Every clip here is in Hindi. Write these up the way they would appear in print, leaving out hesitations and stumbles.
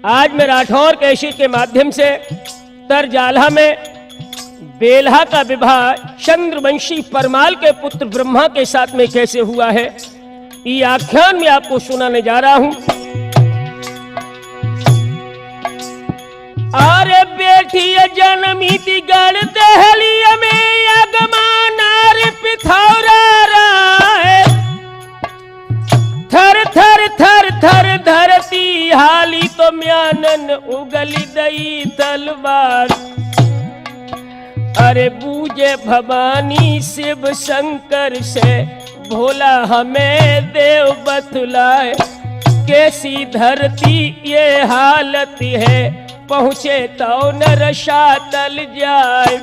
आज मैं राठौर कैसेट के माध्यम से तरजाला में बेल्हा का विवाह चंद्रवंशी परमाल के पुत्र ब्रह्मा के साथ में कैसे हुआ है, ये आख्यान में आपको सुनाने जा रहा हूं। अरे बेटी जनमी थी गण दहलिया में अगमानार पिथौरा राय, थर थर थर थर धरती हाली तो म्यानन उगली दई तलवार। अरे बूझे भवानी शिव शंकर से भोला हमें देव बतलाए, कैसी धरती ये हालत है, पहुँचे तो नर शातल जाए।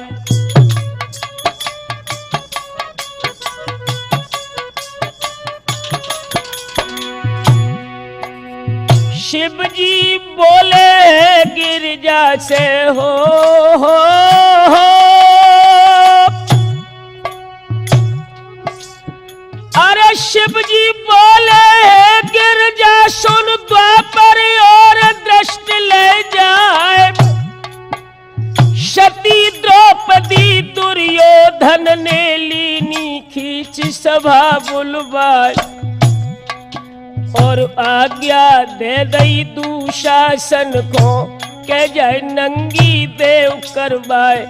शिव जी बोले गिरजा से हो, अरे शिव जी बोले गिरजा सुन द्वापर और दृष्टि ले जाए। सती द्रौपदी दुर्योधन ने लीनी खींच सभा बुलवाए, और आज्ञा दे दई दुशासन को कह जाए नंगी देव करवाए।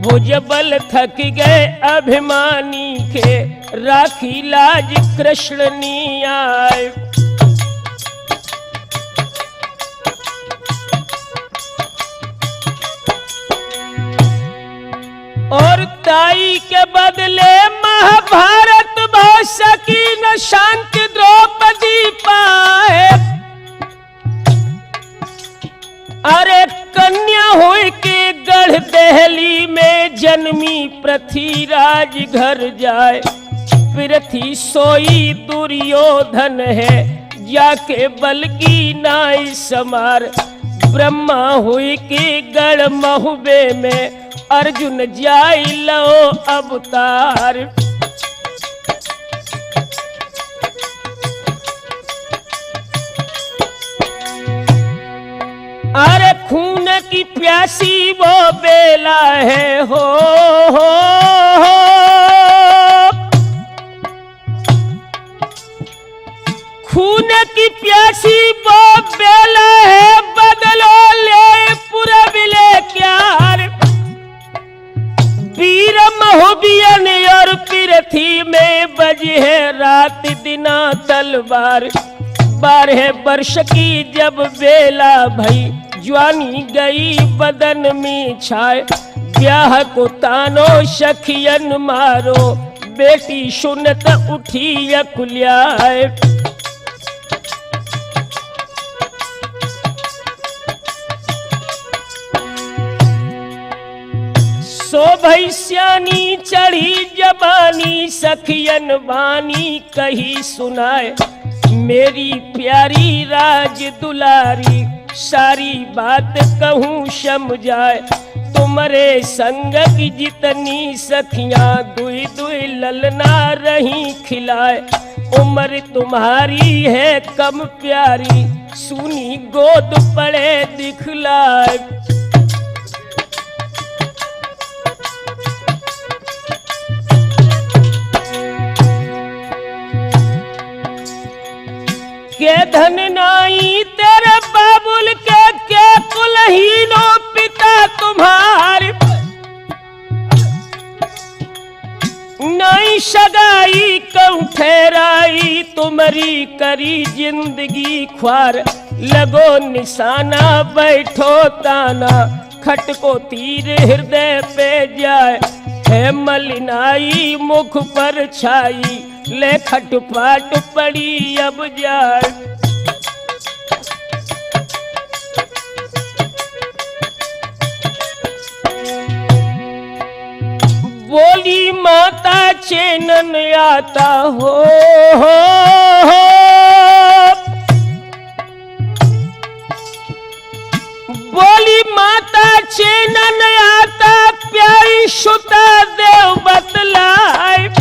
भुजबल थक गए अभिमानी के, राखी लाज कृष्ण नी आए। और ताई के बदले महाभारत बहु सकी न शांति द्रौपदी पाए। अरे कन्या हुई के गढ़ दहली में जन्मी, पृथ्वीराज घर जाए। पृथ्वी सोई दुर्योधन है, जाके बल की नाई समार। ब्रह्मा हुई के गढ़ महुबे में, अर्जुन जाई लो अवतार। अरे खून की प्यासी वो बेला है हो, खून की प्यासी वो बेला है, बदलो ले पूरा बिले क्यार। वीर महुबियन और पृथ्वी में बजी है रात दिना तलवार। 12 वर्ष की जब बेला भई, ज्वानी गई बदन में छाए। ब्याह को तानो सखियन मारो, बेटी सुनत उठी अकुल्याए। सो भैस्यानी चढ़ी जबानी, सखियन बानी कही सुनाए। मेरी प्यारी राज दुलारी, सारी बात कहूँ समझाए। तुम्हारे संग की जितनी सखियां, दुई दुई ललना रही खिलाए। उम्र तुम्हारी है कम प्यारी, सुनी गोद पड़े दिखलाए। के धन नाई तेरे बाबुल के कुलहीनो पिता तुम्हारे। नाई सगाई कहूँ ठहराई, तुम्हारी करी जिंदगी ख्वार। लगो निशाना बैठो ताना, खटको तीर हृदय पे जाए। है मलिनाई मुख पर छाई, ले खटपाट पड़ी अब जाए। बोली माता चैनन आता हो, बोली माता चैनन आता, प्यारी सुता देव बतलाए।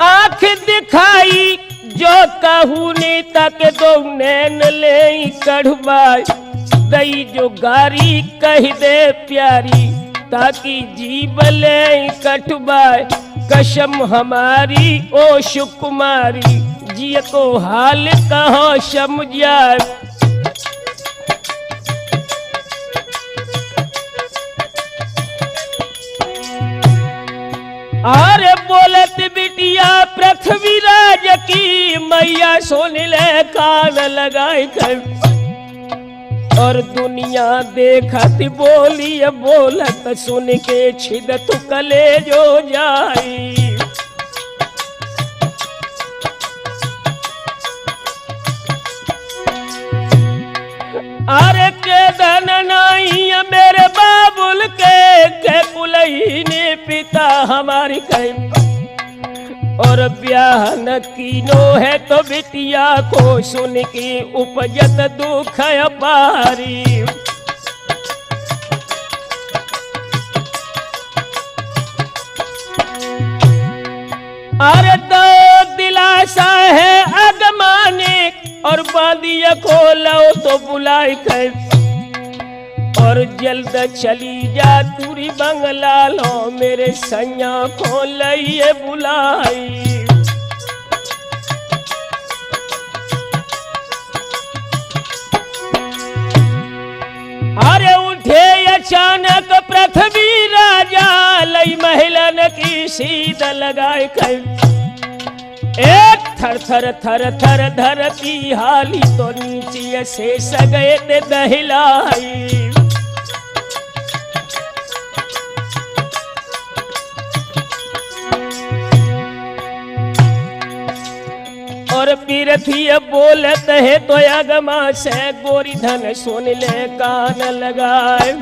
आंख दिखाई जो कहू ने तक दो नैन ले कढ़वाई, दई जो गारी कह दे प्यारी, ताकि जीव ले कटवाए। कसम हमारी ओ सुकुमारी, जिय को हाल कहो समझाए। अरे बोलत बिटिया पृथ्वीराज की, मैया सुन ले कान लगाए कर। और दुनिया देखत बोली बोलत, सुन के छिदत कलेजो जाई। अरे के धन नहीं मेरे बाबुल के कुलही ने पिता हमारी कहीं। और ब्याह न कीनो है तो बिटिया को, सुन के उपजत दुख अपारी। अरे दो दिलासा है अगमाने, और बादिया को लो तो बुलाई कर। और जल्द चली जा तुरी बंगला लो, मेरे सैया को लइए बुलाई। अरे उठे अचानक पृथ्वी राजा, लई महिलन की सीध लगाए कर। एक थर थर थर थर धरती हाली, तो नीचे से सगए ते दहिलाई। और पृथ्वी बोलत है तो अगमा से, गोरी धन सुन ले कान लगाए।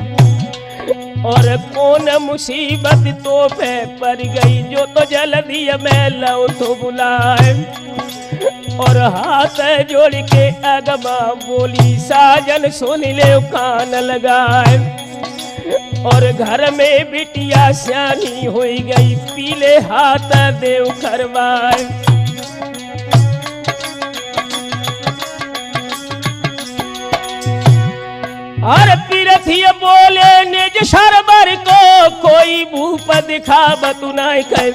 और कौन मुसीबत तो पे पड़ गई, जो तो जल्दी मैं लो तो बुलाए। और हाथ जोड़ के अगमा बोली, साजन सुन ले कान लगाए। और घर में बिटिया सियानी हो गई, पीले हाथ देव करवाए। और पृथ्वी बोले निज सरबर को, कोई भूप दिखावत नहीं कर।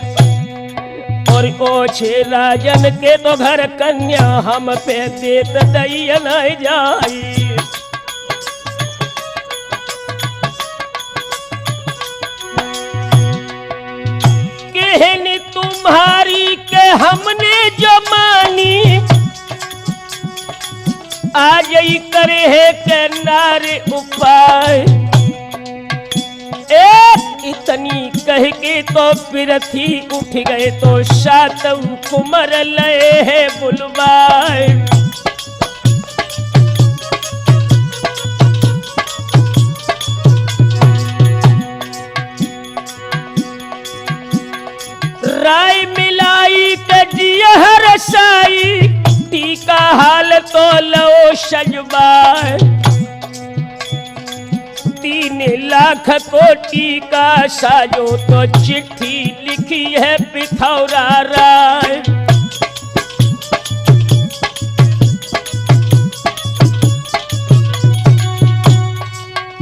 और ओछे राजन के तो घर कन्या, हम पे देत दैया नहीं जाई। कहनी तुम्हारी के हमने जो मानी, आज ही करे है के नारे उपाय। एक इतनी कह के तो पृथ्वी उठ गए, तो सात कुमर लए है बुलवाए। राय मिलाई कजिया रसाई, टीका हाल तो लो सजवाए। 3 लाख को टीका साजो, तो चिट्ठी लिखी है पिथौरा राय।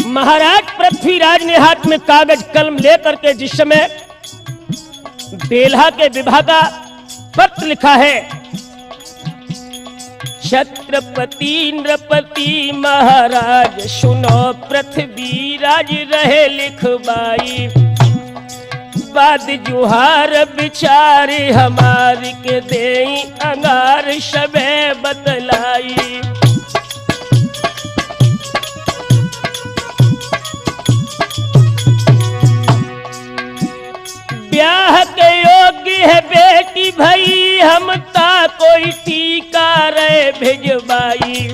महाराज पृथ्वीराज ने हाथ में कागज कलम लेकर के जिस समय बेल्हा के विवाह का पत्र लिखा है, छत्रपति नृपति महाराज सुनो पृथ्वीराज रहे लिखवाई। बाद जुहार बिचारे हमारी के देई, अंगार सबे बतलाई। ब्याह के योग्य है बेटी भई, हम ता कोई टीका रे भिजवाई।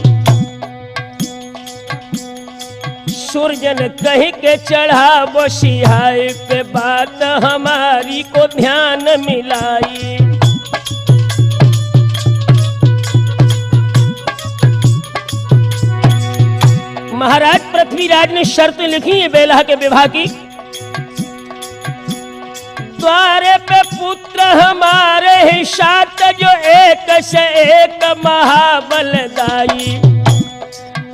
सुरजन कह के चढ़ा वो सिहाय पे, बात हमारी को ध्यान मिलाई। महाराज पृथ्वीराज ने शर्त लिखी है बेल्हा के विवाह की। द्वारे पे पुत्र हमारे ही साथ दूत जो एक से एक महाबलदाई,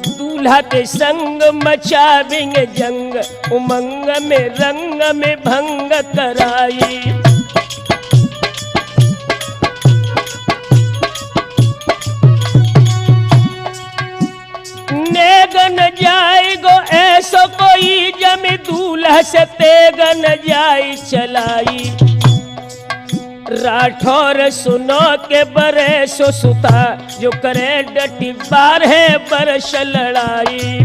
दूल्हा के संग मचावेंगे जंग, उमंग में रंग में भंग कराई। नेगन जाएगो ऐसो कोई जमी, दूल्हा से तेगन जाई चलाई। राठौर सुनो के बरे सो सुता, जो करे डटी बार है बरस लड़ाई।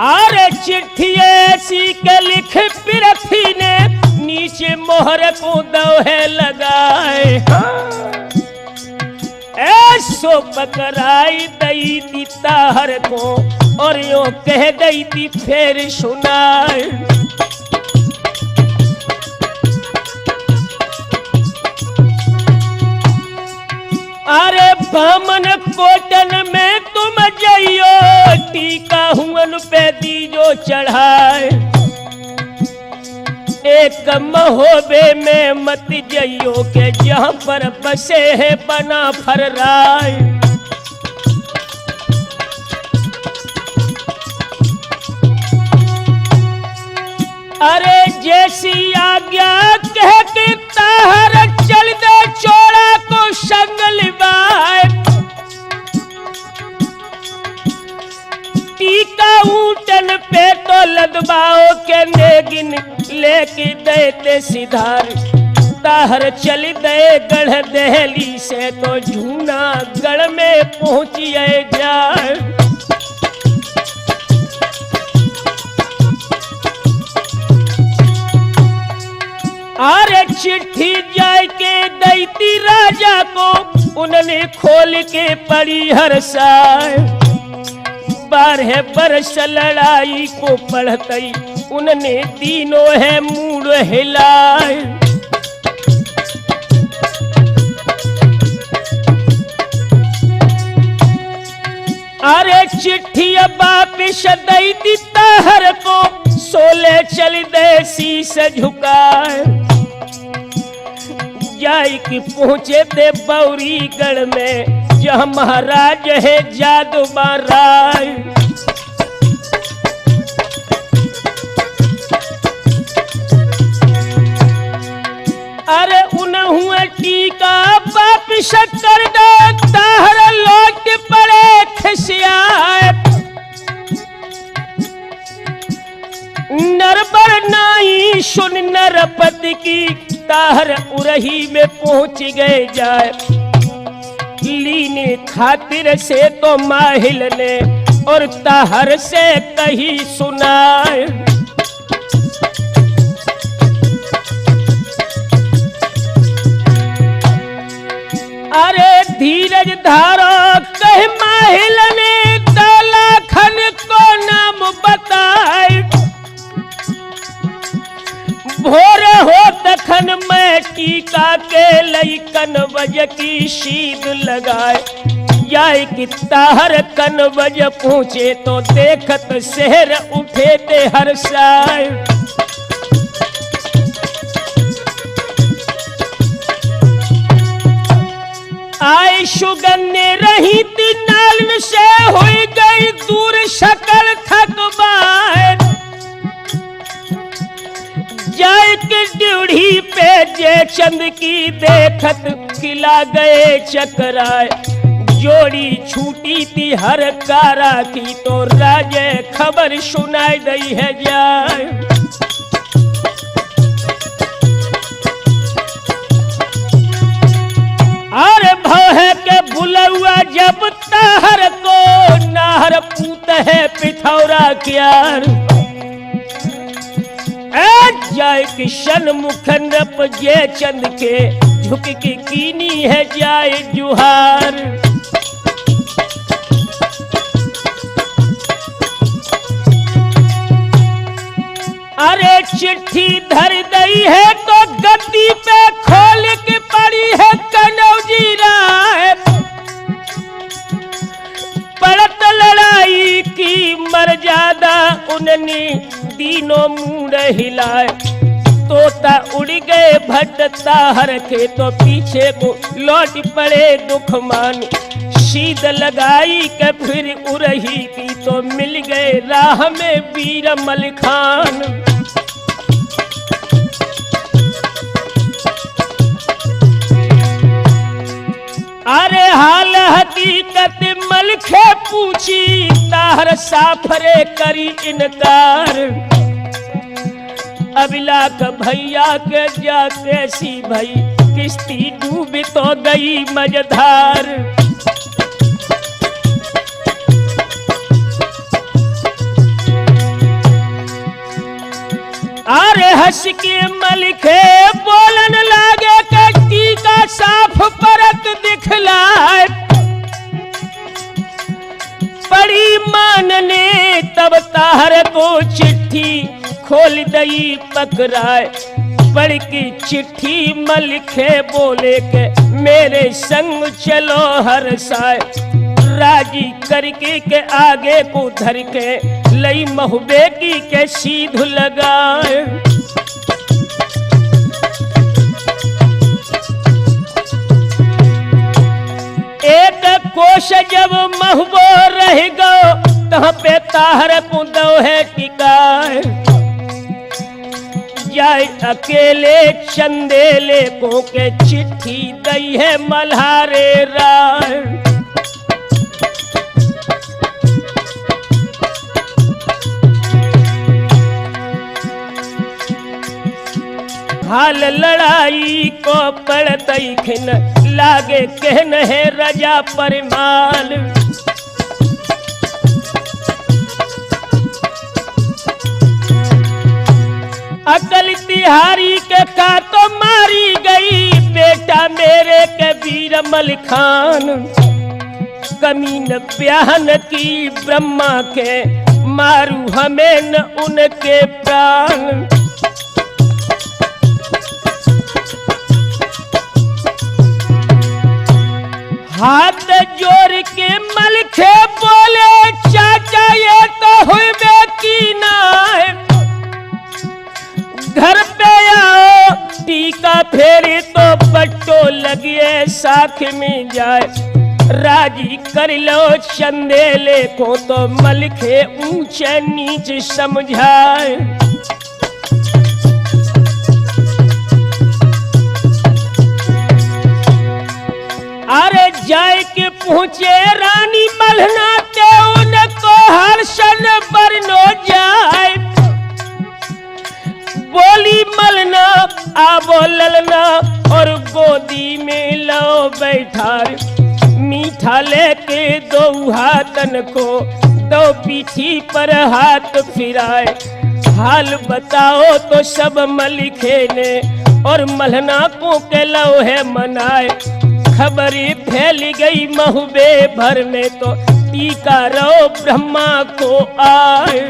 अरे चिट्ठी ऐसी के लिख पिरथी ने, नीचे मोहर को दोहे लगाए। ऐसो पकड़ाई दई थी ताहर को, और यूं कह गई थी फिर सुनाए। अरे बामन कोटन में तुम जइयो, टीका हुअन पे दीजो चढ़ाए। एक महोबे में मत जइयो, के जहाँ पर बसे है बना फर्राय। अरे जैसी आज्ञा कह के ताहर, चल दे चोड़ा को संग लिबाए। टीका ऊटन पे तो लदबाओ के नेगिन, लेके देते सिधार। ताहर चल दे गढ़ दहली से, तो झूना गढ़ में पहुंचिए जाए। अरे चिट्ठी जाय के दैती राजा को, उन्होंने खोल के पड़ी हरसाए। 12 बरस लड़ाई को पढ़तई, उनने तीनों है मूड हिलाए। अरे चिट्ठी वापिस दई दी ताहर को, 16 चल दे शीश झुकाए। जाई कि पहुंचे थे बौरीगढ़ में, जहाँ महाराज है जादू महाराज। अरे उन्होंने टीका वापिस कर दे, ताहर लौट पड़े खिसियाए। नरबर नाई सुन नरपति की, ताहर उरही में पहुंच गए जाए। लीने खातिर से तो माहिल ने, और ताहर से कही सुनाए। अरे धीरज धारो कह माहिल ने, दालाखन को नाम बताए। भोर हो तखन मैं टीका के लइकन बज की शीद लगाए। जाय कि ताहर कन बज पहुंचे, तो देखत शहर उठे ते हर्षाए। आई सुगन्ने रही थी नालन से, हुई गई दूर शकल थकबाए। जाय के ड्यूढ़ी पे जे चंद की देखत, खिला गए चकराए। जोड़ी छूटी थी हर कारा की, तो राजे खबर सुनाई दई है जाए। अरे भव के बुलौआ जब ताहर को, नाहर पूत है पिथौरा क्यार। जाय किशन मुख नप जे चंद के, झुक के कीनी है जाय जुहार। अरे चिट्ठी धर दई है, तो गद्दी पे खोल के पड़ी है कनौजी राय। पड़त लड़ाई की मर्यादा, उन्होंने दी तीनों मुंड हिलाए। तोता उड़ गए भटकता हर के, तो पीछे को लौट पड़े दुख मानी। सीध लगाई के फिर उरही की, तो मिल गए राह में वीर मलिखान। अरे हाल हकीकत मलखे पूछी, ताहर साफरे करी इनकार। अबिला का भैया के जाते सी भई, किश्ती डूब तो गई मझधार। अरे हंस के मलिखे बोलन लागे कट्टी का साफ परत दिखलाए। बड़ी मान ने तब ताहर को चिट्ठी खोल दई पकड़ाए। पढ़ की चिट्ठी मलिखे बोले के मेरे संग चलो हर साए। राजी करके के आगे को धर के लई महुबे की के सीध लगाए। एक कोश जब महबो रह गो, तहाँ पे ताहर को दो है टिकाए। जाए अकेले चंदेले को के चिट्ठी दई है मल्हारे राय। हाल लड़ाई को पड़तई खिन, लागे कहन है रजा परमाल। अकल तिहारी के का तो मारी गई, बेटा मेरे के वीर मलिखान। कमीन ब्याहन की ब्रह्मा के, मारू हमें न उनके प्राण। हाथ जोड़ के मलखे बोले, चाचा ये तो हुई बेकीना है। घर पे आओ टीका फेरी, तो बट्टो लगिए साख में जाए। राजी कर लो चंदेले को, तो मलखे ऊंचे नीच समझाए। अरे जाए के पहुंचे रानी मलहना के, उनको हर्षण बरनो जाए। बोली मलना आबो ललना, और गोदी में लो बैठार। मीठा लेके दो हाथन को, दो पीठी पर हाथ फिराए। हाल बताओ तो सब मलिखे ने, और मलहना को के लो है मनाए। खबरी फैल गई महुबे भर में, तो टीका रो ब्रह्मा को आए।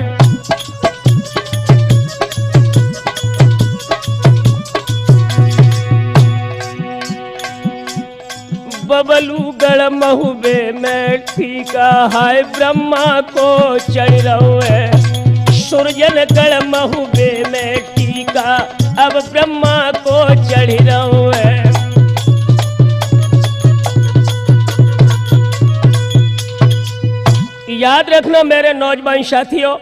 बबलूगढ़ महुबे में टीका हाय ब्रह्मा को चढ़ रहो है। सुरजनगढ़ महुबे में टीका अब ब्रह्मा को चढ़ रहो है। याद रखना मेरे नौजवान साथियों,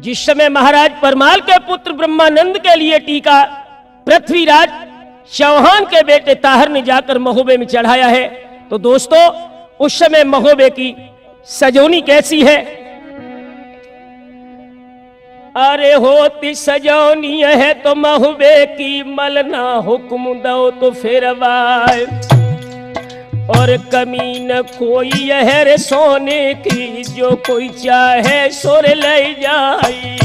जिस समय महाराज परमाल के पुत्र ब्रह्मानंद के लिए टीका पृथ्वीराज चौहान के बेटे ताहर ने जाकर महोबे में चढ़ाया है, तो दोस्तों उस समय महोबे की सजोनी कैसी है। अरे होती सजोनी है तो महोबे की मलना हुक्म दो तो फिर वाय। और कमी न कोई यह सोने की, जो कोई चाहे सोर ले जाई।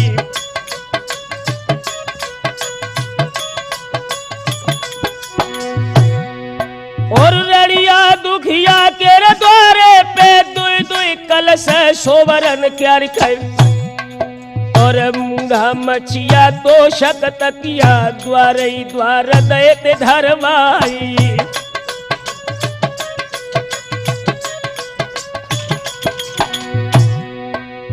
और रड़िया दुखिया के द्वारे पे दुई दुई कलश सोवरन क्या कर। और मूंगा मछिया तो शक तकिया, द्वारे द्वार दैत धरवाई।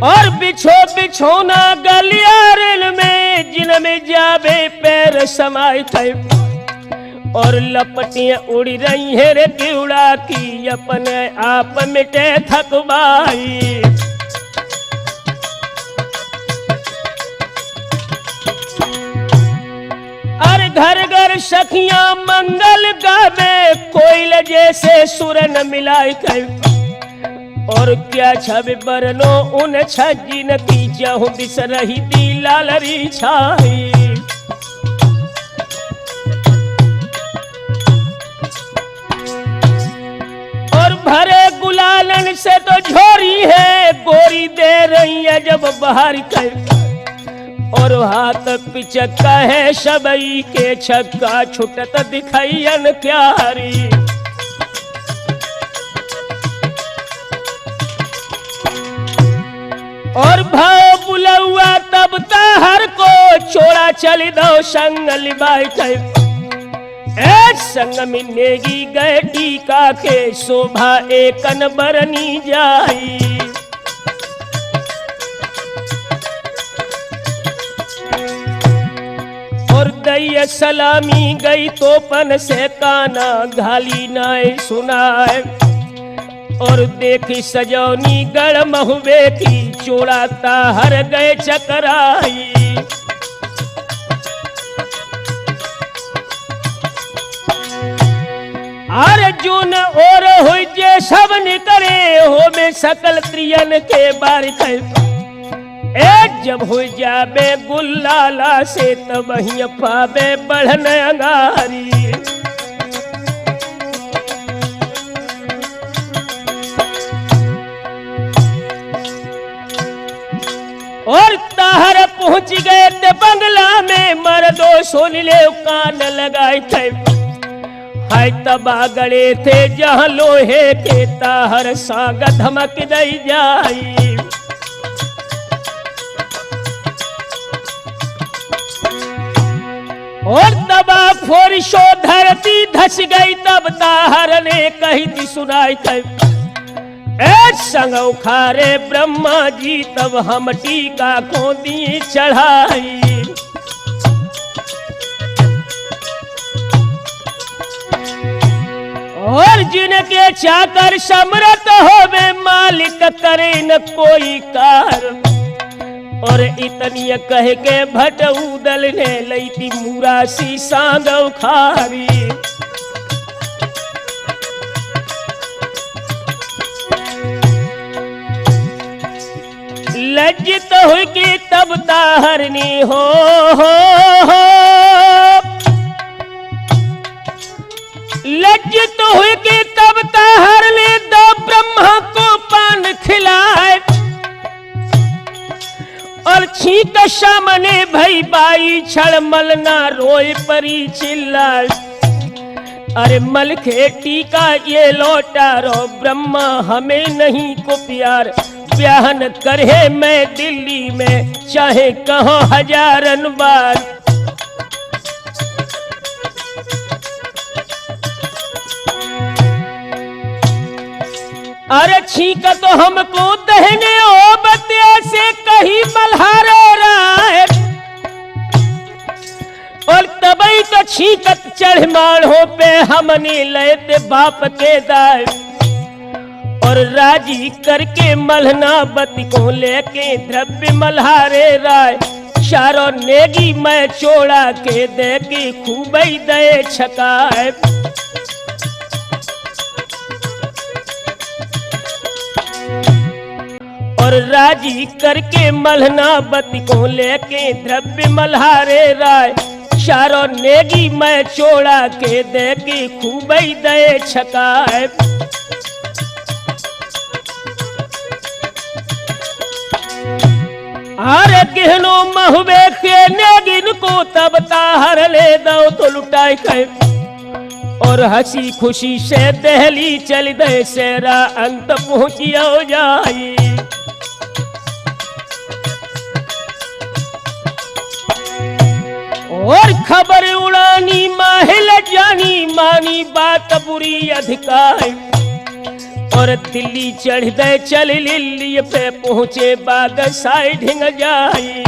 और बिछो बिछोना गलियारन में जिनमें जावे पैर समाये थे और लपटियां उड़ रही है रे कीड़ा की अपने आप मिटे थकवाई। अरे घर घर सखियां मंगल गावे कोयल जैसे सुर न मिलाई कर और क्या छवि बरनो उन छजिन की जहु दिस रही दी लालरी छाई। और भरे गुलालन से तो झोरी है गोरी दे रही है जब बाहर कर और हाथ पिचक्का है सबई के छक्का छुटत दिखाइयन प्यारी। और भाव बुलौआ तब ताहर को छोड़ा चली दो संग लिबाई संग मिलेगी गए टीका के शोभा एकन बरनी जाई। और दैय सलामी गई तोपन से काना घाली नाय सुनाए और देखी सजौनी गढ़ महुबे की चोड़ा ताहर गए चकराई। अर्जुन और हुई जे सब निकले हो में सकल त्रियन के बार जब हो जाबे गुल्लाला से तब ही पावे बढ़न अंगारी। और ताहर पहुंच गए ते बंगला में मर्दो सोन ले कान लगाए थे हाय तबा गड़े थे जहां लोहे के ताहर साग धमक दई जाई। और तबा फोरिशो धरती धस गई तब ताहर ने कही थी सुनाई थे संग उखारे ब्रह्मा जी तब हम टीका को दी चढ़ाई। और जिनके चाकर समरत होवे मालिक करे न कोई कार और इतनी कह के भटऊदल ने लई थी मुरासी सांग उखारी। लज्जित हुई कि तब ताहरनी हो लज्जित हुई कि तब ताहर ने दो ब्रह्मा को पान खिलाए और छींक सामने भई बाई छड़ मलना रोए परी चिल्लाए। अरे मल के टीका ये लौटा रो ब्रह्मा हमें नहीं को प्यार ब्याहन करे मैं दिल्ली में चाहे कहो हजारन बार। अरे छींक तो हमको दहने ओ बतिया से कहीं मल्हारे राय और तबई तो छींकत चढ़ माढ़ों पे हमने लेते बाप के दाय और राजी करके मलहना बती को लेके द्रव्य मल्हारे राय चारों नेगी मैं चोड़ा के दे के खूब ही दे छकाए। और राजी करके मलहना बती को लेके द्रव्य मल्हारे राय चारों नेगी मैं चोड़ा के दे के खूब ही दे छकाए। अरे गहनो महुबे के नेगिन को तब ताहर ले दो तो लुटाई खे और हंसी खुशी से दहली चल दे सेरा अंत पहुंचियो जाई। और खबर उड़ानी माहिल जानी मानी बात बुरी अधिकार और दिल्ली चढ़ दे चल लिल्ली पे पहुंचे बाग साई ढिंग जाई।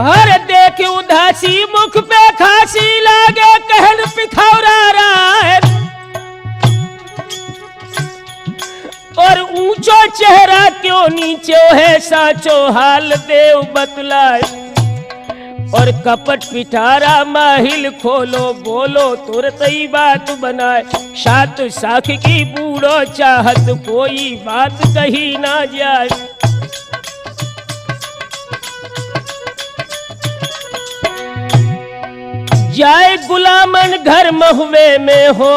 और देख उदासी मुख पे खांसी लागे कहन पिखौरा रहा है। और ऊंचो चेहरा क्यों नीचे है साचो हाल देव बतलाए। और कपट पिटारा माहिल खोलो बोलो तुरंत ही बात बनाए। सात साख की बूढ़ो चाहत कोई बात कही ना जाए। जाए गुलामन घर महुए में हो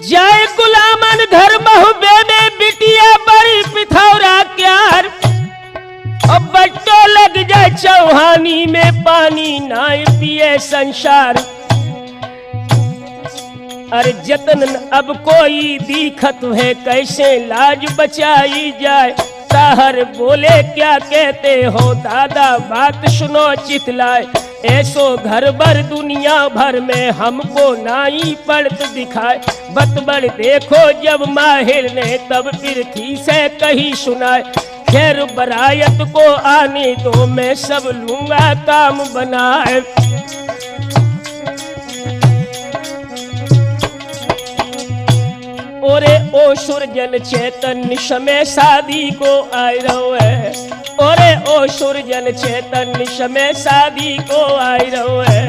जाए गुलामन घर महुए में बिटिया बड़ी पिथौरा क्यार। अब बट्टो लग जाए चौहानी में पानी ना पिए संसार। अरे जतन अब कोई दिखत है कैसे लाज बचाई जाए। ताहर बोले क्या कहते हो दादा बात सुनो चितलाए। ऐसो घर भर दुनिया भर में हमको नाई पड़त दिखाए। बतबड़ देखो जब माहिर ने तब पृथ्वी से कही सुनाए। खैर बरायत को आने दो मैं सब लूंगा काम बनाए। ओरे ओ सुरजन चैतन्य समय शादी को आए रहो है। ओरे ओ सुरजन चैतन्य समय शादी को आए रहो है।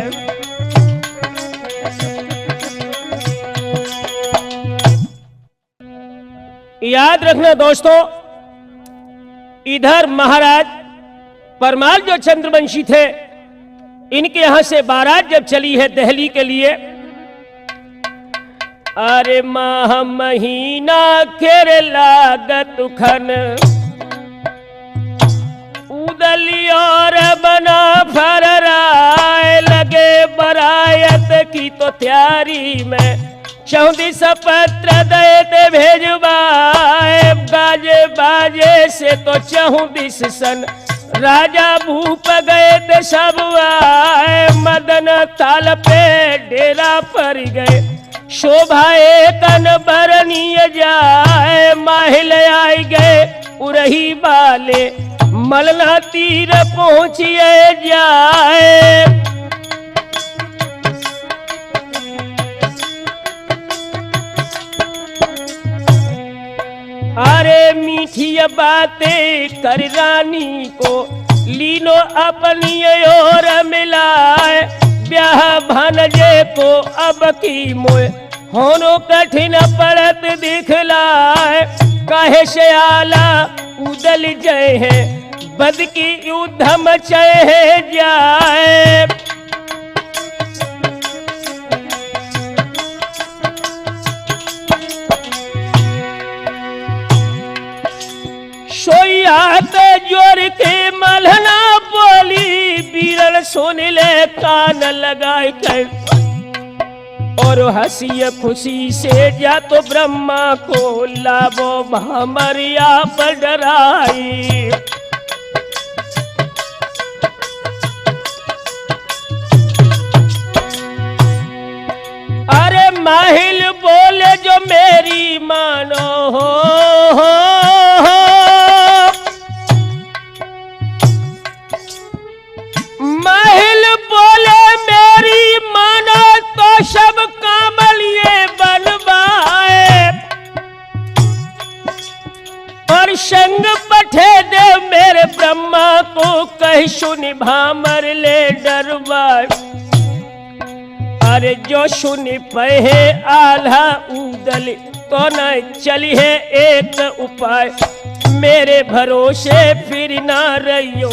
याद रखना दोस्तों, इधर महाराज परमाल जो चंद्रवंशी थे इनके यहां से बारात जब चली है दिल्ली के लिए। अरे माह महीना खेर लागत खन उदली और बना फरराए। लगे बरायत की तो तैयारी में 34 पत्र दे दे भेजवाए। गाजे बाजे से तो 34 सन राजा भूप गए थे सब आए। मदन ताल पे डेरा पर गए शोभा कन बरनीय जाए। माहिल आई गए उरही वाले मलना तीर पहुंचिए जाए। अरे मीठी बातें कर रानी को लीनो अपनी ओर मिलाए। ब्याह भानजे को अब की मोए होनो कठिन पड़त दिखलाए। काहे से आला उदल जय है बद की युद्ध मचे जाए। सोयात जोर के मलहना बोली बीरल सुन ले कान लगाए कर। और हंसी खुशी से जा तो ब्रह्मा को लाभो भमरिया पर डराई। अरे माहिल बोले जो मेरी मानो हो माहिल बोले मेरी मानो तो सब काम लिए बनवाए। और संग पठे दे मेरे ब्रह्मा को कह सुनि भामर ले डरवाए। अरे जो सुनि पहे आल्हा उदल तो न चली है एक उपाय। मेरे भरोसे फिर ना रहियो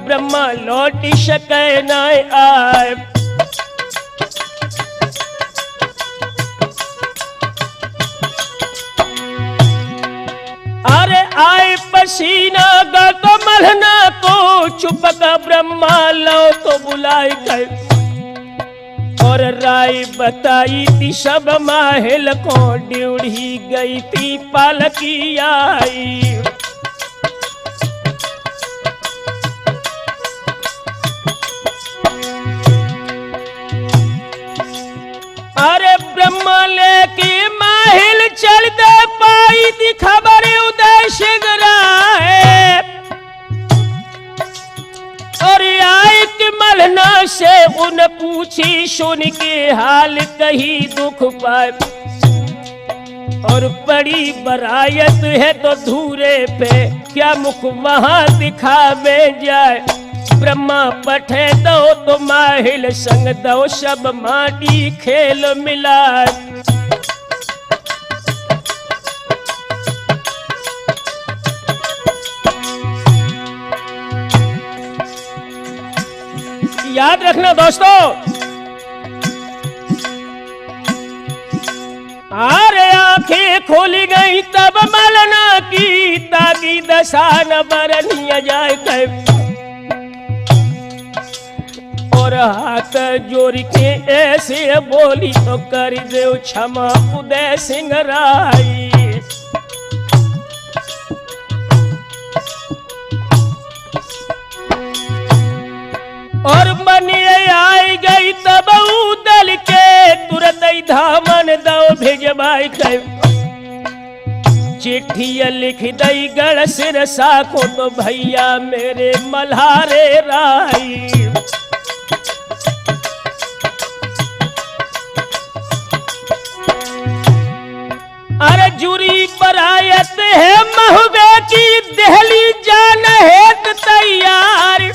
ब्रह्मा लौट सके न आए। अरे आए पसीना गा तो मलहना को चुपका ब्रह्मा लो तो बुलाए कर। और राय बताई थी सब माहिल को ड्यूढ़ी गई थी पालकी आई। अपना से उन पूछी, सुन के हाल कही दुख पाए। और बड़ी बरायत है तो धूरे पे क्या मुख वहां दिखावे जाए। ब्रह्मा पठे दो तो माहिल संग दो, सब माटी खेल मिलाए। याद रखना दोस्तों, अरे आंखें खोली गई तब मलना की, ताकि दशा न बरनिया जाए कब। और हाथ जोड़ के ऐसे बोली तो कर दो क्षमा उदय सिंह राय। और मनिए आई गई तब उदल के, तुरंत धामन दो भेजबाई कर। चिट्ठिया लिख दई गढ़ सिर साखो तो भैया मेरे मल्हारे राई। अरे जुरी बरायत है महुबे की, दहली जान है तैयार।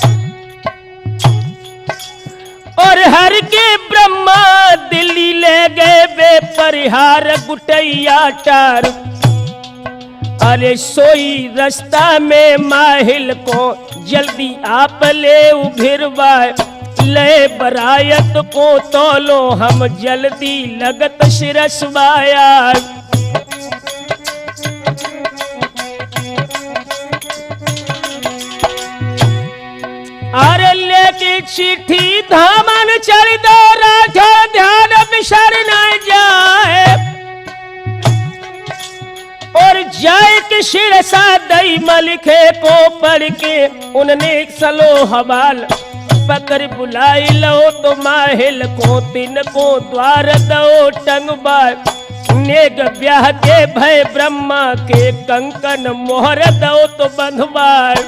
और हर के ब्रह्मा दिल्ली ले गए बेपरिहार गुटैया टार। अरे सोई रास्ता में माहिल को जल्दी आप ले उभिरवाए। ले बरायत को तोलो हम जल्दी लगत शिरसवाया। अरे लेके चिट्ठी धामन चल दो, राखा ध्यान बिसर न जाए। और जाए कि शिरसा दई मलिखे को पढ़ के, उनने सलो हवाल पकड़ बुलाई लो तो माहिल को तीन को द्वार दो टंगबार। नेग ब्याह के भय ब्रह्मा के कंकन मोहर दो तो बंधवार।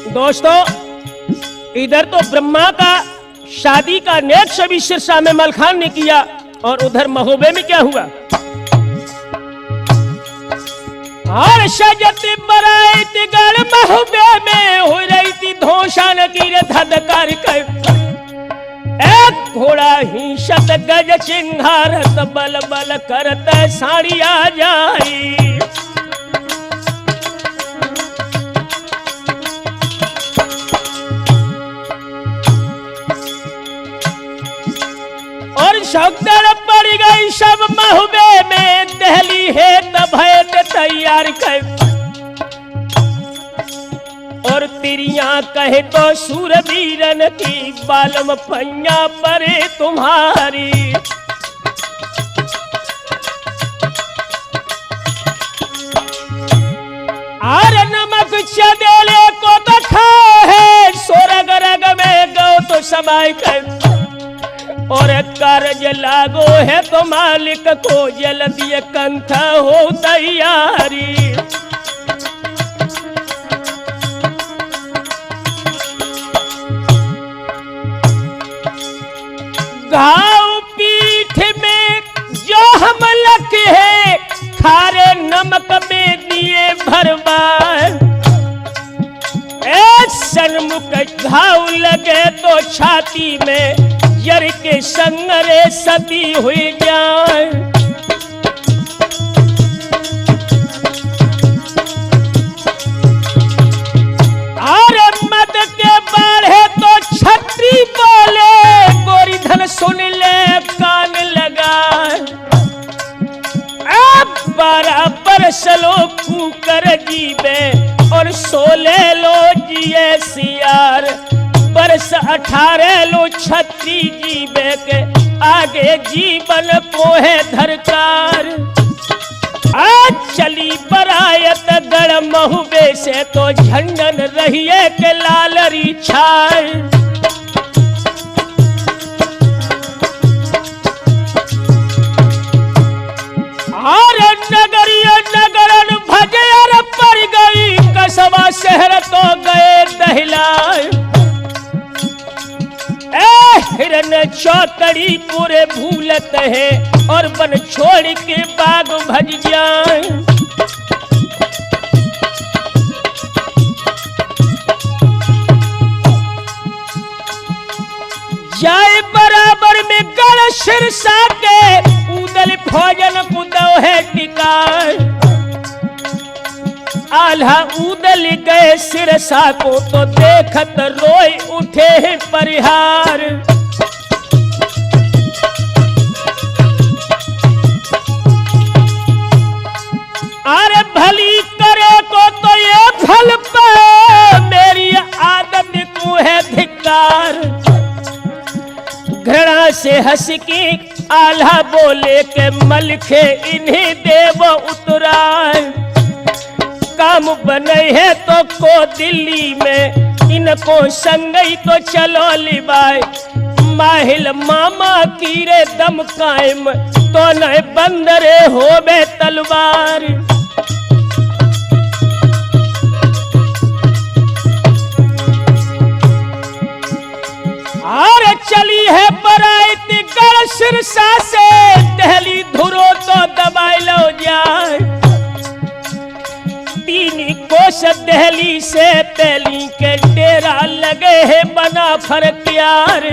दोस्तों इधर तो ब्रह्मा का शादी का नेक छवि सिरसा में मलखान ने किया, और उधर महोबे में क्या हुआ। और सजत बरात गढ़ महोबे में हो रही थी धोषण की धधकार कर। एक घोड़ा ही शत गज चिंगारत बल बल करत साड़िया जाई। और शौकदड़ पड़ गई सब महुबे में, दहली है तब है तैयार कर। और तिरियां कहे तो सूरवीरन की, बालम पैया परे तुम्हारी। आर नमक चदेले को तो खाओ है, सोरग रग में गो तो समाय कर। और कार्य लागो है तो मालिक को जल्दी कंठ हो तैयारी। घाव पीठ में जो हम लगे है, खारे नमक में दिए भरवाए। सन्मुख घाव लगे तो छाती में, जर के संगरे सती हुई जाए। और मद के बढ़े तो छत्री बोले, गोरी धन सुन ले कान लगा। अब 12 बरस लो फूकर जीवे, और 16 लो जिए सियार। बरस 18 लो छत्री जीवे के, आगे जीवन को है धरकार। आज चली बरायत गढ़ महुबे से, तो झंडन रहिए के लालरी छाए। और नगरिया नगर बाड़ी पूरे भूलत है और बन छोड़ के बाग भज जाए। जाए बराबर में गढ़ सिरसा के उदल भोजन कुदो है टिकार। आल्हा उदल गए सिरसा को तो देखत रोए उठे हैं परिहार। अरे भली करे को तो ये फल पे मेरी आदत को है धिक्कार। घृणा से हंस के आल्हा बोले के मलखे इन्हीं देव उतराए। काम बने है तो को दिल्ली में इनको संगई तो चलो लिबाए। माहिल मामा कीरे दम कायम तो न बंदरे हो बे तलवार। और चली है बराती गढ़ सिरसा से दहली धुरो तो दबाई लो जाए। तीन कोस दहली से पहली के डेरा लगे है बना फरक्यार।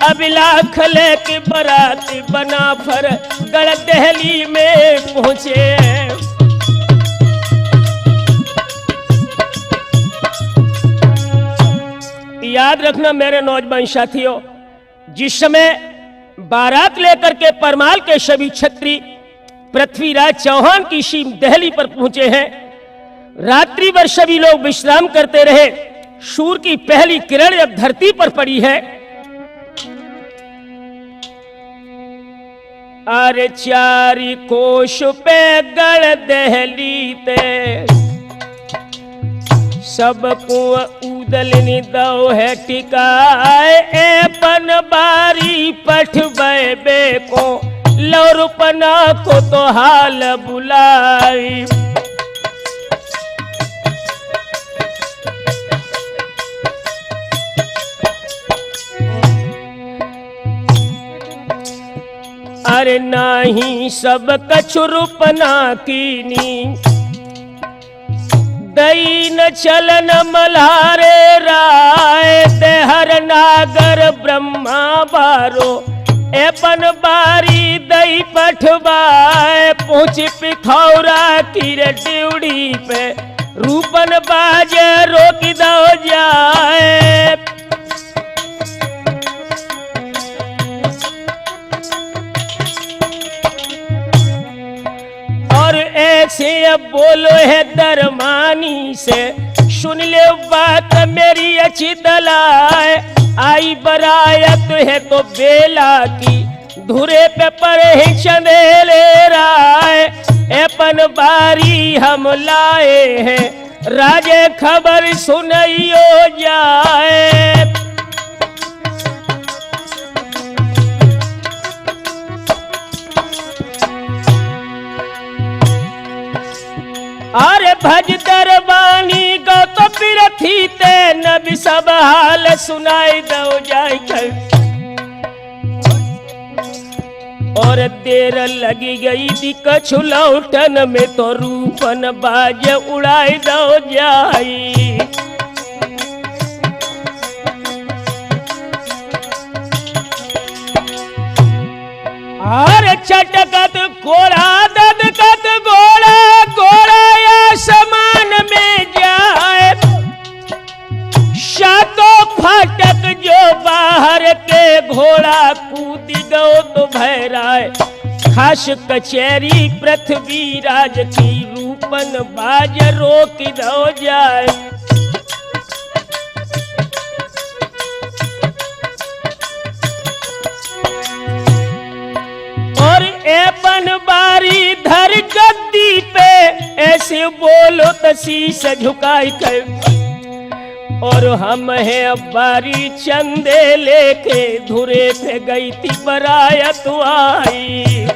अबिला खले की बराती बना फर गढ़ दहली में पहुंचे। याद रखना मेरे नौजवान साथियों, जिस समय बारात लेकर के परमाल के सभी छत्री पृथ्वीराज चौहान की सीम दहली पर पहुंचे हैं। रात्रि भर सभी लोग विश्राम करते रहे। सूर्य की पहली किरण जब धरती पर पड़ी है, अरे चारी कोश पे गढ़ दहली ते सबको उदल निदो है टिकाए। एपन बारी पठ बे को लौरुपना को तो हाल बुलाई। अरे नाही सब कछुरुपना कीनी दई न चलन मल्हारे राय। देहर नागर ब्रह्मा बारो एपन बारी दई पठवाए। पहुंच पिखौरा की ड्यूड़ी पे रूपन बाजे रोक दो जाए। और ऐसे अब बोलो है दरमानी से, सुन ले बात मेरी अच्छी दलाए। आई बरायत है तो बेला की धुरे पे पड़े चंदेले राय। अपन बारी हम लाए हैं राजे खबर सुनइयो जाए। अरे भज दरबानी गो तो पिरथी ते नबी सब हाल सुनाई दो जाए। और देर लगी गई थी कछु लौटन में तो रूपन बाज उड़ाई दो जाई। और चटकत घोड़ा ददकत घोड़ा घोड़ा आसमान में जाए। सातों फाटक जो बाहर के घोड़ा कूद गो तो भैराए। खास कचहरी पृथ्वीराज की रूपन बाज रोक दो जाए। और एपन बारी धर गद्दी पे ऐसे बोलो तो शीश झुकाई कर। और हम है बारी चंदे लेके धुरे पे गई थी बरायत आई।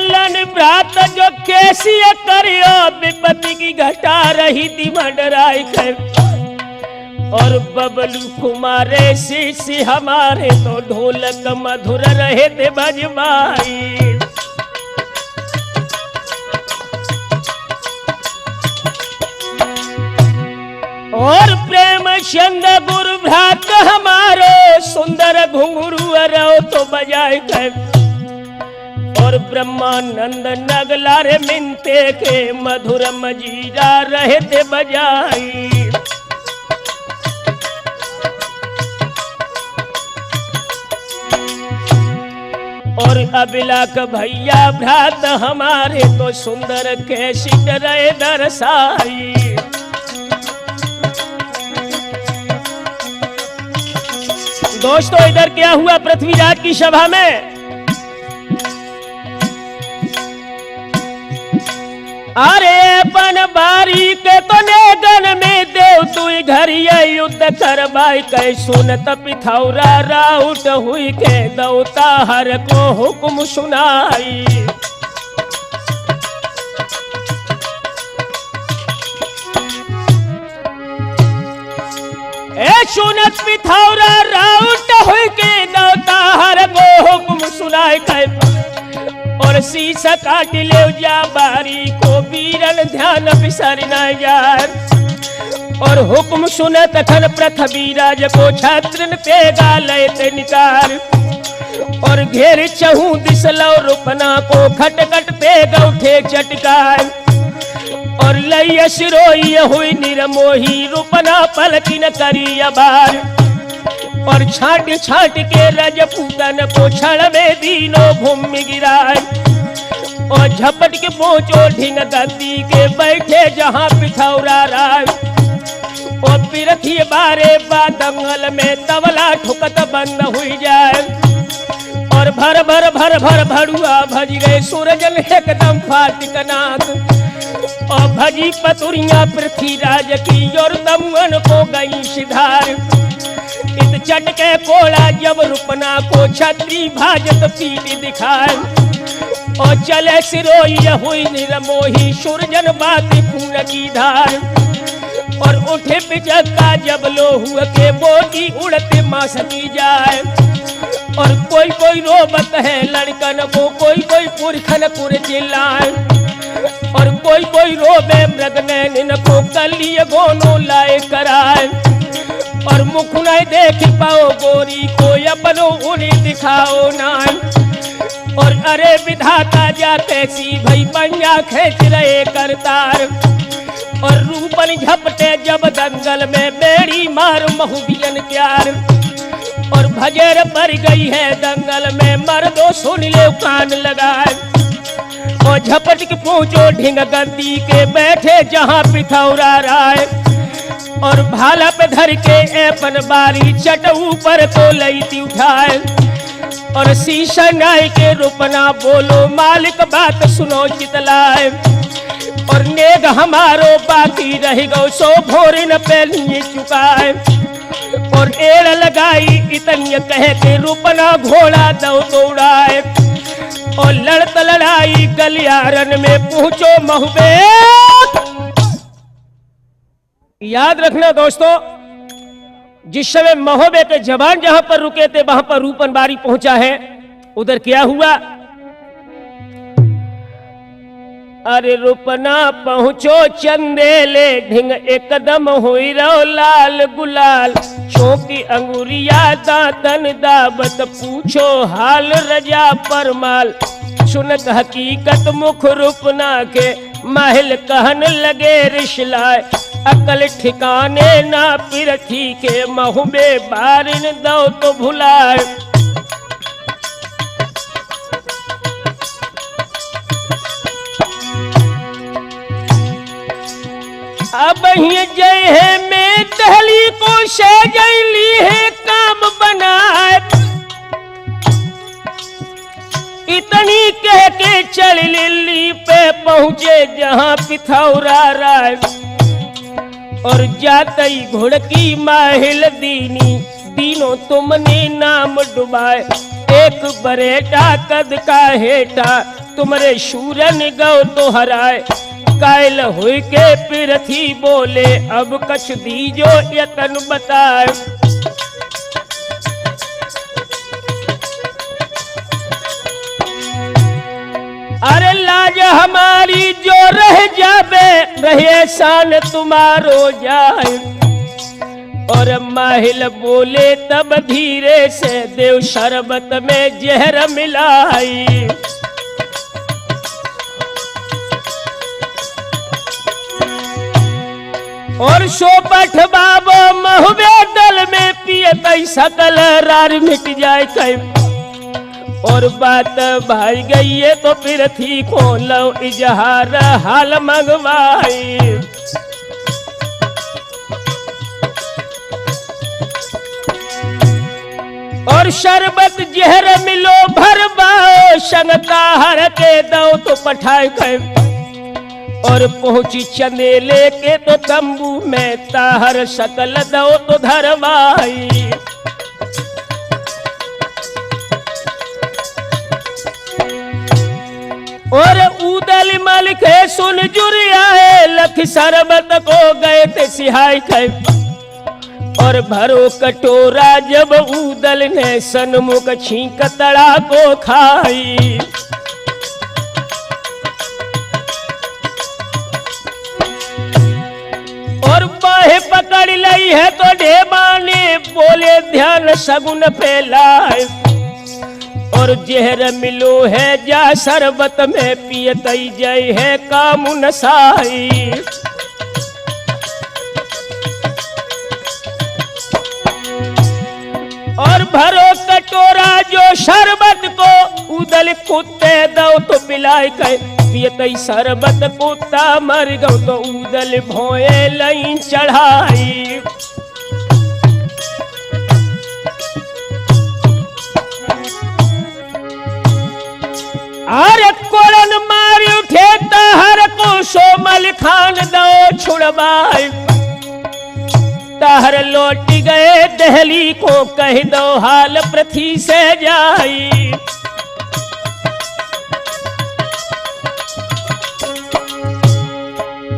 चलन भ्रात जो कैसी करियो विपत्ति की घटा रही थी मंडराई कर। और बबलू कुमारे शिष्य हमारे तो ढोलक मधुर रहे थे बजवाई। और प्रेम चंद गुरु भ्रात हमारो सुंदर घुंघरू रो तो बजाए कर। और ब्रह्मानंद नगला रे मिनते के मधुर मजीरा रहे थे बजाई। और अबिलाक भैया भ्रात हमारे तो सुंदर कैसी रहे दरसाई। दोस्तों इधर क्या हुआ पृथ्वीराज की सभा में? अरे पन बारी के तो नेगन में देव तू घर युद्ध करवाई कै। सुनत पिथौरा राउट हुई के दौता हर को हुक्म सुनाई। सुनत पिथौरा राउट हुई के दौता हर को हुक्म सुनाई कै। और शीश काट ले जा बारी को वीरन ध्यान बिसर न यार। और हुक्म सुनत खन पृथ्वीराज को छत्रन पे गाले ते निकार। और घेर चहू दिसलो रूपना को खटखट पे गौठे चटकार। और लय सिरोई हुई निरमोही रूपना पलकिन करी अबार। और छाट छाट के रजपूतन को क्षण में दीनों भूमि गिराए। और झपट के पहुंचो ढिंग गद्दी के बैठे जहां पिथौरा राय। और पिरथी बारे बादंगल में तबला ठुकत बंद हुई जाए। और भर भर भर भर भड़ुआ भज गए सूरजन एकदम फाटिक नाक। और भजी पतुरिया पृथ्वीराज की और दमुअन को गई सिधार। इत चट के कोड़ा जब रूपना को छत्री भाजत पीट दिखाए। और चले सिरोई हुई निरमोही सुरजन बाती खून की धार। और उठे पिचक्का जब लोहुआ के बोटी उड़ते मास की जाए। और कोई कोई रोबत है लड़कन को कोई कोई पुरखन पुर चिल्लाए। और कोई कोई रोबे मृग नैन को कलिय गोनो लाए कराए। और मुख नहीं देख पाओ गोरी को अपनो उन्हें दिखाओ नाम। और अरे विधाता जा कैसी भई पंजा खेच रहे करतार। और रूपन झपटे जब दंगल में बेड़ी मार महुबियन प्यार। और भजेर पर गई है दंगल में मर्दो सुन ले कान लगाए। और झपट के पहुंचो ढिंग गद्दी के बैठे जहां पिथौरा राय। और भाला पे धर के अपन बारी चट ऊपर को लईती उठाए। और शीशा नाई के रूपना बोलो मालिक बात सुनो चितलाए। और नेग हमारो बाकी रह गो सो भोर न पहली चुकाए। और एड़ लगाई इतनी कह के रूपना घोड़ा दौ दौड़ाए। और लड़त लड़ाई गलियारन में पहुंचो महुबे। याद रखना दोस्तों, जिस समय महोबे के जवान जहां पर रुके थे वहां पर रूपन बारी पहुंचा है। उधर क्या हुआ? अरे रूपना पहुंचो चंदेले ढिंग एकदम हुई रो लाल गुलाल। चौकी अंगुरिया दातन दावत पूछो हाल रजा परमाल। सुनत हकीकत मुख रूपना के महल कहन लगे रिशलाए। अकल ठिकाने ना पिरथी के महुबे बारिन दो तो भुलाए। अब ही जय है मैं दहली को सजैली है काम बनाए। इतनी कह के चल लिल्ली पे पहुंचे जहां पिथौरा राय। और जातई घुड़की माहिल दीनी दीनों तुमने नाम डुबाए। एक बरेटा कद का हेटा तुमरे शूरन गौ तो हराए। कायल हुई के पृथ्वी बोले अब कछ दीजो यतन बताए। अरे लाज हमारी जो रह जावे रहे शान तुम्हारो जाए। और माहिल बोले तब धीरे से देव शरबत में जहर मिलाई। और सोपठ बाबो महुबे दल में पिए तई सकल रार मिट जाए कई। और बात भाई गई है तो फिर थी को लो इजहार हाल मंगवाई। और शरबत जहर मिलो भरबाओ संगता हर के दो तो पठाए गए। और पहुंची चंदेले के तो तंबू में ताहर सकल दो तो धरवाई। और उदल मल के सुन जुरियाए लख शरबत को गए थे सिहाई खे। और भरो कटोरा जब उदल ने सन्मुख छींक तड़ा को खाई। और बाहें पकड़ लई है तो ढेबाने बोले ध्यान सगुन फैलाए। और जहर मिलो है जा शरबत में पियतई जय है कामुन साई। और भरो कटोरा जो शरबत को उदल कुत्ते दो तो पिलाए गए। पियतई शरबत कुत्ता मर गो तो उदल भोए लई चढ़ाई। अरे कोड़न मारी उठे ताहर को सोमल खान दो छुड़वाए। ताहर लौट गए दहली को कह दो हाल पृथ्वी से जाई।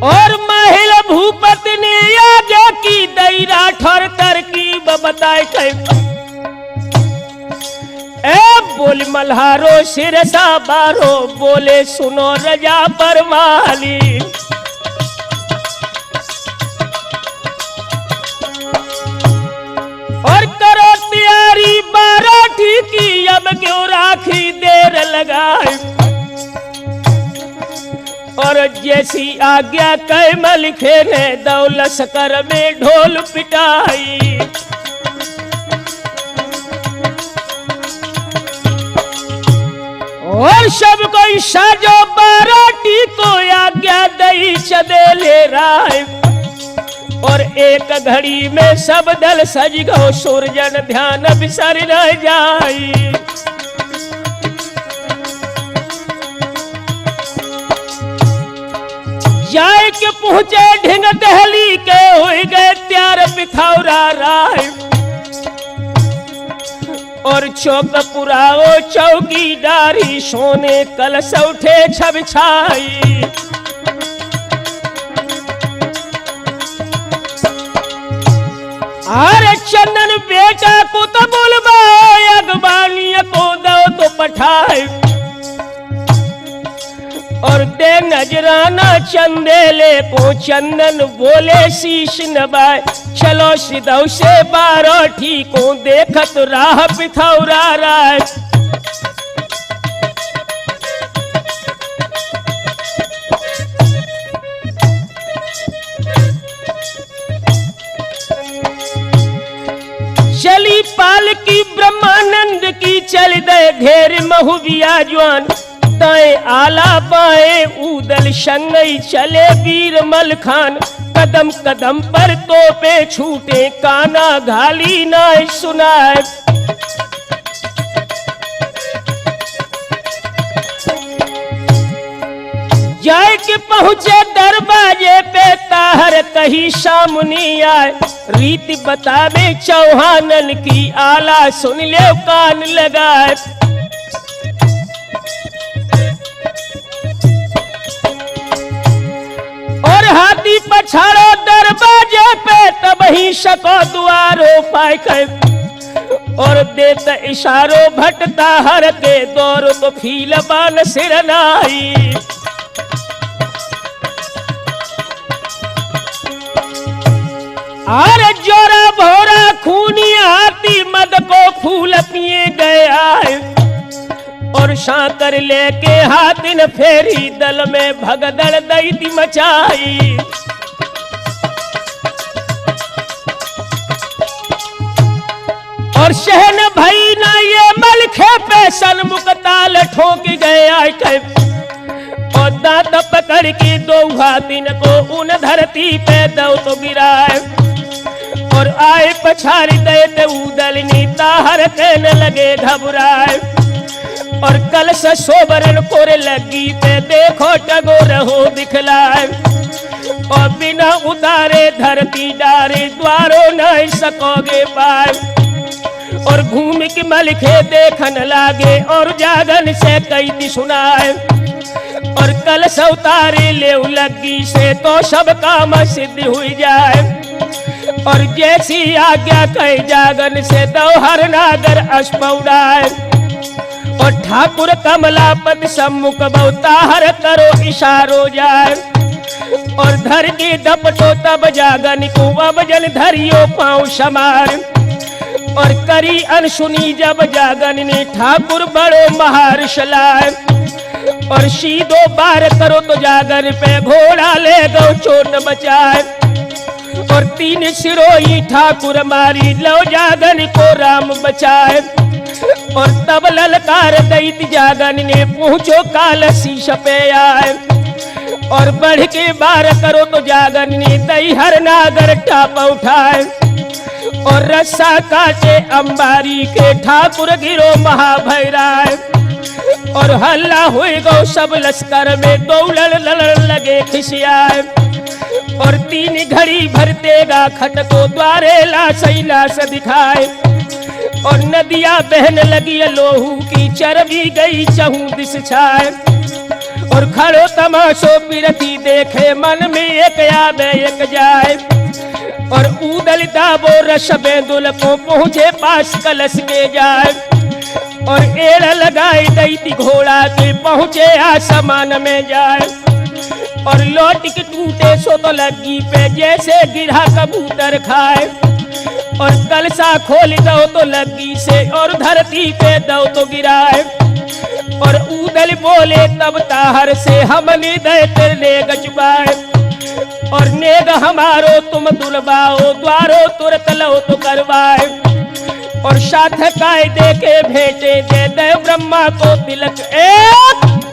और महिला भूपति ने आगे की दैरा ठोर तरकीब बताए कह। ए बोल मल्हारो सिरसा बारो बोले सुनो रजा परवाली। और करो तैयारी बाराठी की अब क्यों राखी देर लगाए। और जैसी आज्ञा कैमल खे ने दौलत कर में ढोल पिटाई। और सब कोई साजो बाराती को आज्ञा दई चदेले राय। और एक घड़ी में सब दल सज गो सूरजन ध्यान बिसर न जाई। जाए के पहुंचे ढिंग दहली के हो गए त्यार पिथौरा राय। और चौक पुराओ चौकीदारी सोने कलश उठे छब छाई। अरे चंदन बेटा को तो बुलवा अगवानी को दो तो पठाए। और दे नजराना चंदेले को चंदन बोले शीश नवाए। चलो सिद्धौ से बारोठी को देखत राह पिथौरा राय। चली पालकी ब्रह्मानंद की चल दे घेर महुबिया जवान। दाएं आला बाएं उदल संगई चले वीर मलखान। कदम कदम पर तोपे छूटे काना घाली नाय सुनाए। जाए के पहुंचे दरवाजे पे ताहर कहीं सामनी आए। रीति बतावे चौहानन की आला सुन ले कान लगाए। वहीं सको द्वारो पाए कर और देत इशारो भटता हर के दौर तो फील बान सिरनाई। और जोरा भोरा खूनी हाथी मद को फूल पिए गया और शाकर लेके हाथिन फेरी दल में भगदड़ दैती मचाई। और शहन भई ना ये मलखे पे सन्मुख ताल ठोक गया और दांत पकड़ के दो हाथिन को उन धरती पे दो तो गिराए और आए पछाड़ी दे उदल नीता हर कहने लगे घबराए। और कल से सोबरन कोरे लगी पे देखो टगोर हो दिखलाए और बिना उतारे धरती डारे द्वारों नहीं सकोगे पाए। और घूम के मलखे देखन लागे और जागन से कई सुनाए और कल से उतारे ले लगी से तो सब काम सिद्ध हुई जाए। और जैसी आज्ञा कही जागन से दो हर नागर अस्पौड़ाए और ठाकुर कमलापत सम्मुख बहुता हर करो इशारो जाए। और धर के डपटो तब जागन को अब जन धरियो पाँव समार और करी अनसुनी जब जागन ने ठाकुर बड़ो महार्ष लाए। और सीधो बार करो तो जागन पे घोड़ा ले गो चोट बचाए और तीन सिरोही ठाकुर मारी लो जागन को राम बचाए। और तब ललकार दैत जागन ने पहुंचो काल शीश पे आए और बढ़ के बार करो तो जागन ने दई हर नागर टाप उठाए और रस्सा काटे अंबारी के ठाकुर गिरो महाभैराए। और हल्ला हुई गो सब लश्कर में दौड़ लड़ लगे खिसियाए और तीन घड़ी भरतेगा खट को द्वारे ला सैला से दिखाए। और नदियां बहन लगी लोहू की चरबी गई चहू दिस छाए और खड़ो तमाशो पिरती देखे मन में एक याद एक जाए। और ऊदल दाबो रस बेंदुल को पहुंचे पास कलश के जाए और एड़ लगाई दैती घोड़ा के पहुंचे आसमान में जाए। और लौट के टूटे सो तो लगी पे जैसे गिरा कबूतर खाए और कलसा खोल दो तो लगी से और धरती पे दो तो गिराए। और ऊदल बोले तब ताहर से हमने दे तेरे गचुकाए और नेग हमारो तुम दुलबाओ द्वारो तुरत लो तो करवाए। और साथ कायदे के भेंटे दे दे ब्रह्मा को तिलक एक